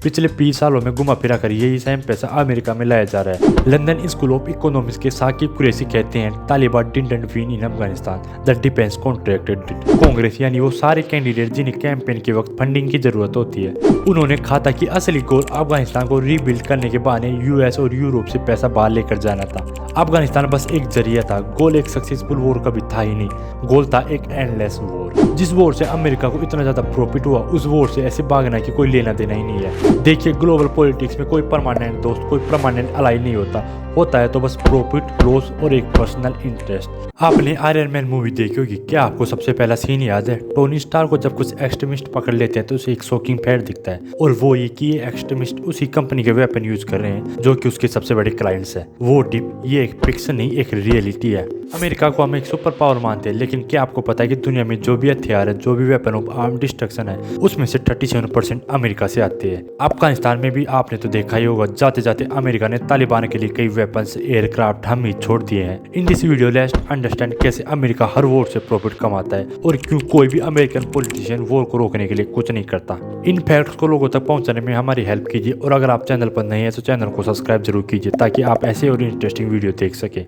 पिछले 20 सालों में घुमा फिरा कर यही सेम पैसा अमेरिका में लाया जा रहा है। लंदन स्कूल ऑफ इकोनॉमिक्स के साकिब कुरैशी कहते हैं Taliban didn't win in Afghanistan, the defence contracted did. Congress यानी वो सारे कैंडिडेट जिन्हें कैंपेन के वक्त फंडिंग की जरूरत होती है, उन्होंने कहा था कि असली गोल अफगानिस्तान को रीबिल्ड करने के बहाने यूएस और यूरोप से पैसा बाहर लेकर जाना था। अफगानिस्तान बस एक जरिया था, गोल एक सक्सेसफुल वॉर कभी था ही नहीं। गोल था एक एंडलेस वॉर। जिस वॉर से अमेरिका को इतना ज्यादा प्रॉफिट हुआ, उस वॉर से ऐसे भागना कि कोई लेना देना ही नहीं है। देखिए, ग्लोबल पॉलिटिक्स में कोई परमानेंट दोस्त, कोई परमानेंट अलाई नहीं होता है तो बस प्रॉफिट, लॉस और एक पर्सनल इंटरेस्ट। आपने आयरन मैन मूवी देखी होगी, क्या आपको सबसे पहला सीन याद है? टोनी स्टार को जब कुछ एक्सट्रीमिस्ट पकड़ लेते हैं तो उसे एक शॉकिंग फैक्ट दिखता है, और वो ये कि ये एक्सट्रीमिस्ट उसी कंपनी के वेपन यूज कर रहे हैं जो कि उसके सबसे बड़े क्लाइंट्स है। वो टिप ये एक फिक्शन नहीं, एक रियलिटी है। अमेरिका को हम एक सुपर पावर मानते हैं, लेकिन क्या आपको पता है कि दुनिया में जो भी हथियार है, जो भी वेपन ऑफ आर्म डिस्ट्रक्शन है, उसमें से 37% अमेरिका से आते हैं। अफगानिस्तान में भी आपने तो देखा ही होगा, जाते जाते अमेरिका ने तालिबान के लिए कई वेपन्स, एयरक्राफ्ट हम ही छोड़ दिए हैं। In this video let's understand कैसे अमेरिका हर वॉर से प्रॉफिट कमाता है और क्यों कोई भी अमेरिकन पॉलिटिशियन वॉर को रोकने के लिए कुछ नहीं करता। इन फैक्ट्स को लोगों तक पहुंचाने में हमारी हेल्प कीजिए, और अगर आप चैनल पर नए हैं तो चैनल को सब्सक्राइब जरूर कीजिए ताकि आप ऐसे और इंटरेस्टिंग वीडियो देख सके।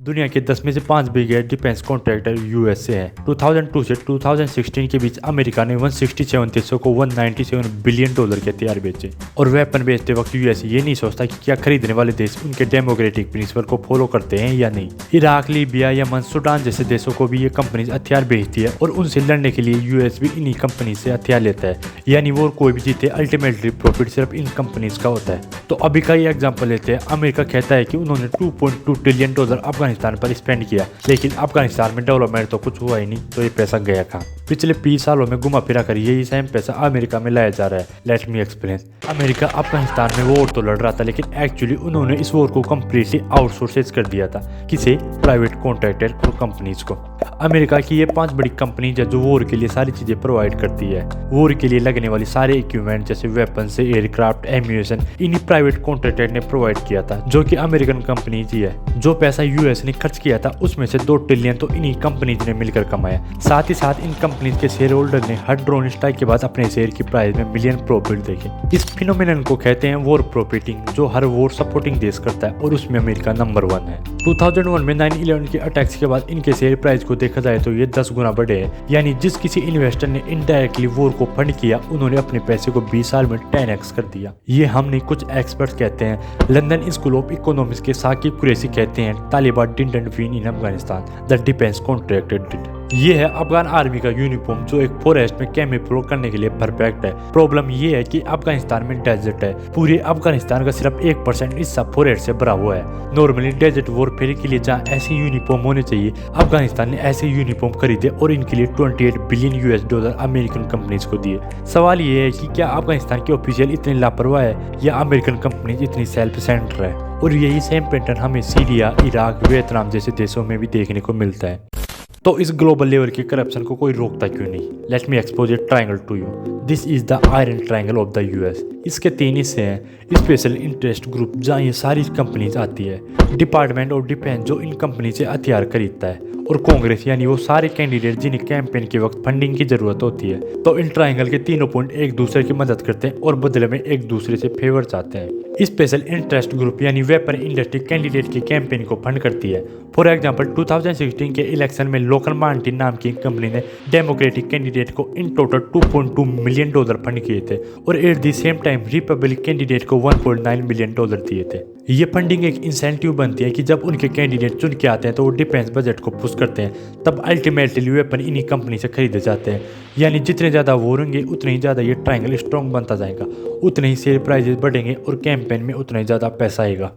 दुनिया के 10 में से 5 बिगेस्ट डिफेंस कॉन्ट्रैक्टर यूएस से हैं। 2002 से 2016 के बीच अमेरिका ने 167 देशों को $197 बिलियन के हथियार बेचे। और वेपन बेचते वक्त यूएस ये नहीं सोचता कि क्या खरीदने वाले देश उनके डेमोक्रेटिक प्रिंसिपल को फॉलो करते हैं या नहीं। इराक, लीबिया, यमन, सूडान जैसे देशों को भी ये कंपनी हथियार बेचती है, और उनसे लड़ने के लिए यूएस भी इन्हीं कंपनी से हथियार लेता है। यानी वो कोई भी जीते, अल्टीमेटली प्रॉफिट सिर्फ इन कंपनीज का होता है। तो अभी का ये एग्जाम्पल लेते हैं। अमेरिका कहता है कि उन्होंने $2.2 ट्रिलियन अफगानिस्तान पर स्पेंड किया, लेकिन अफगानिस्तान में डेवलपमेंट तो कुछ हुआ ही नहीं, तो ये पैसा गया कहाँ? पिछले 20 सालों में घुमा फिरा कर यही सेम पैसा अमेरिका में लाया जा रहा है। Let me explain. America Afghanistan में वॉर तो लड़ रहा था, लेकिन एक्चुअली उन्होंने इस वॉर को कम्प्लीटली आउटसोर्सेज कर दिया था। किसे? प्राइवेट कॉन्ट्रैक्टर और कंपनीज को। अमेरिका की ये 5 बड़ी कंपनी जो वॉर के लिए सारी चीजें प्रोवाइड करती है, वॉर के लिए लगने वाली सारे इक्विपमेंट जैसे वेपन से एयरक्राफ्ट, एम्यूनेशन, इन्हीं प्राइवेट कॉन्ट्रैक्टर ने प्रोवाइड किया था, जो कि अमेरिकन कंपनीज ही है। जो पैसा यूएस ने खर्च किया था उसमें से 2 ट्रिलियन तो इन्हीं कंपनीज ने मिलकर कमाया। साथ ही साथ इन कंपनीज के शेयर होल्डर ने हर ड्रोन स्ट्राइक के बाद अपने शेयर की प्राइस में मिलियन प्रॉफिट देखे। इस फिनोमिनन को कहते हैं वॉर प्रॉफिटिंग, जो हर वॉर सपोर्टिंग देश करता है, और उसमें अमेरिका नंबर 1 है। 2001 में 9/11 के अटैक्स के बाद इनके शेयर प्राइस को देखा जाए तो ये 10 गुना बढ़े हैं। यानी जिस किसी इन्वेस्टर ने इनडायरेक्टली वॉर को फंड किया, उन्होंने अपने पैसे को 20 साल में 10x कर दिया। ये हम नहीं, कुछ एक्सपर्ट्स कहते हैं। लंदन स्कूल ऑफ इकोनॉमिक्स के साकिब कुरैशी कहते हैं Taliban didn't win in Afghanistan, the defence contracted did. ये है अफगान आर्मी का यूनिफॉर्म, जो एक फॉरेस्ट में कैमोफ्लेज करने के लिए परफेक्ट है। प्रॉब्लम ये है कि अफगानिस्तान में डेजर्ट है। पूरे अफगानिस्तान का सिर्फ 1% हिस्सा फॉरेस्ट से भरा हुआ है। नॉर्मली डेजर्ट वॉरफेयर के लिए जहाँ ऐसे यूनिफॉर्म होने चाहिए, अफगानिस्तान ने ऐसे यूनिफॉर्म खरीदे और इनके लिए $28 बिलियन अमेरिकन कंपनीज को दिए। सवाल ये है कि क्या अफगानिस्तान के ऑफिशियल इतने लापरवाह है या अमेरिकन कंपनीज इतनी सेल्फ सेंटर है? और यही सेम पैटर्न हमें सीरिया, इराक, वियतनाम जैसे देशों में भी देखने को मिलता है। तो इस ग्लोबल लेवल के करप्शन को कोई रोकता क्यों नहीं? Let me expose a triangle to you. This is the iron triangle of the US. इसके 3 हिस्से हैं। स्पेशल इंटरेस्ट ग्रुप, जहाँ ये सारी कंपनीज आती है। डिपार्टमेंट ऑफ डिफेंस, जो इन कंपनी से हथियार खरीदता है। और कांग्रेस, यानी वो सारे कैंडिडेट जिन्हें कैंपेन के वक्त फंडिंग की जरूरत होती है। तो इन ट्रायंगल के तीनों पॉइंट एक दूसरे की मदद करते हैं और बदले में एक दूसरे से फेवर चाहते हैं। स्पेशल इंटरेस्ट ग्रुप यानी वेपन इंडस्ट्री कैंडिडेट की कैंपेन को फंड करती है। फॉर एग्जांपल 2016 के इलेक्शन में लोकल मार्टिन नाम की कंपनी ने डेमोक्रेटिक कैंडिडेट को इन टोटल $2.2 मिलियन फंड किए थे, और at the same time Republic candidate को $1.9 मिलियन दिए थे। ये फंडिंग एक इंसेंटिव बनती है कि जब उनके कैंडिडेट चुन के आते हैं तो वो डिफेंस बजट को पुश करते हैं, तब अल्टीमेटली वेपन इन्हीं कंपनी से खरीदे जाते हैं। यानी जितने ज़्यादा वॉर होंगे उतने ही ज़्यादा ये ट्रायंगल स्ट्रॉन्ग बनता जाएगा, उतने ही शेयर प्राइजेस बढ़ेंगे और कैंपेन में उतना ही ज़्यादा पैसा आएगा।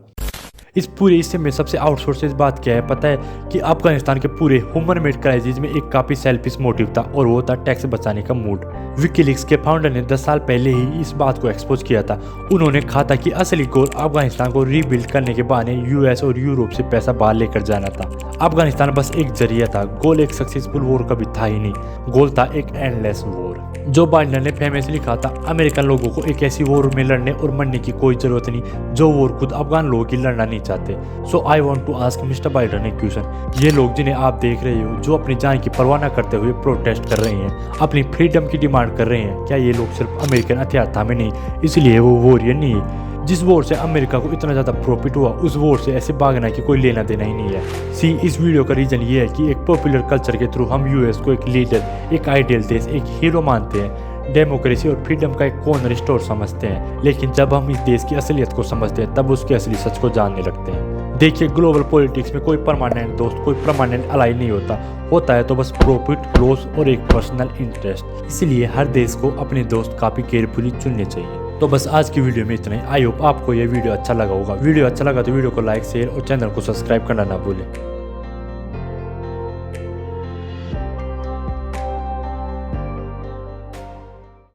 इस पूरे हिस्से में सबसे आउटसोर्सेज बात क्या है पता है? कि अफगानिस्तान के पूरे ह्यूमन मेड क्राइसिस में एक काफी सेल्फिश मोटिव था, और वो था टैक्स बचाने का मूड। विकीलीक्स के फाउंडर ने 10 साल पहले ही इस बात को एक्सपोज किया था। उन्होंने कहा था कि असली गोल अफगानिस्तान को रीबिल्ड करने के बहाने यूएस और यूरोप से पैसा बाहर लेकर जाना था। अफगानिस्तान बस एक जरिया था, गोल एक सक्सेसफुल वॉर कभी था ही नहीं। गोल था एक एंडलेस वॉर। जो बाइडेन ने फेमसली लिखा था, अमेरिकन लोगों को एक ऐसी वॉर में लड़ने और मरने की कोई जरूरत नहीं जो वॉर खुद अफगान लोगों की लड़ना नहीं चाहते। So I want to ask mister Biden a question. ये लोग जिन्हें आप देख रहे हो, जो अपनी जान की परवाह न करते हुए प्रोटेस्ट कर रहे हैं, अपनी फ्रीडम की डिमांड कर रहे हैं, क्या ये लोग सिर्फ अमेरिकन हथियार थामे नहीं इसलिए वो वॉरियर नहीं है? जिस वॉर से अमेरिका को इतना ज़्यादा प्रॉफिट हुआ, उस वॉर से ऐसे भागना की कोई लेना देना ही नहीं है। सी, इस वीडियो का रीजन ये है कि एक पॉपुलर कल्चर के थ्रू हम यूएस को एक लीडर, एक आइडियल देश, एक हीरो मानते हैं, डेमोक्रेसी और फ्रीडम का एक कॉर्नर स्टोर समझते हैं। लेकिन जब हम इस देश की असलियत को समझते हैं, तब उसके असली सच को जानने लगते हैं। देखिए, ग्लोबल पॉलिटिक्स में कोई परमानेंट दोस्त, कोई परमानेंट अलाई नहीं होता है तो बस प्रॉफिट, लॉस और एक पर्सनल इंटरेस्ट। इसलिए हर देश को अपने दोस्त काफी केयरफुली चुनने चाहिए। तो बस आज की वीडियो में इतना ही। आई होप आपको ये वीडियो अच्छा लगा होगा। वीडियो अच्छा लगा तो वीडियो को लाइक, शेयर और चैनल को सब्सक्राइब करना ना भूलें।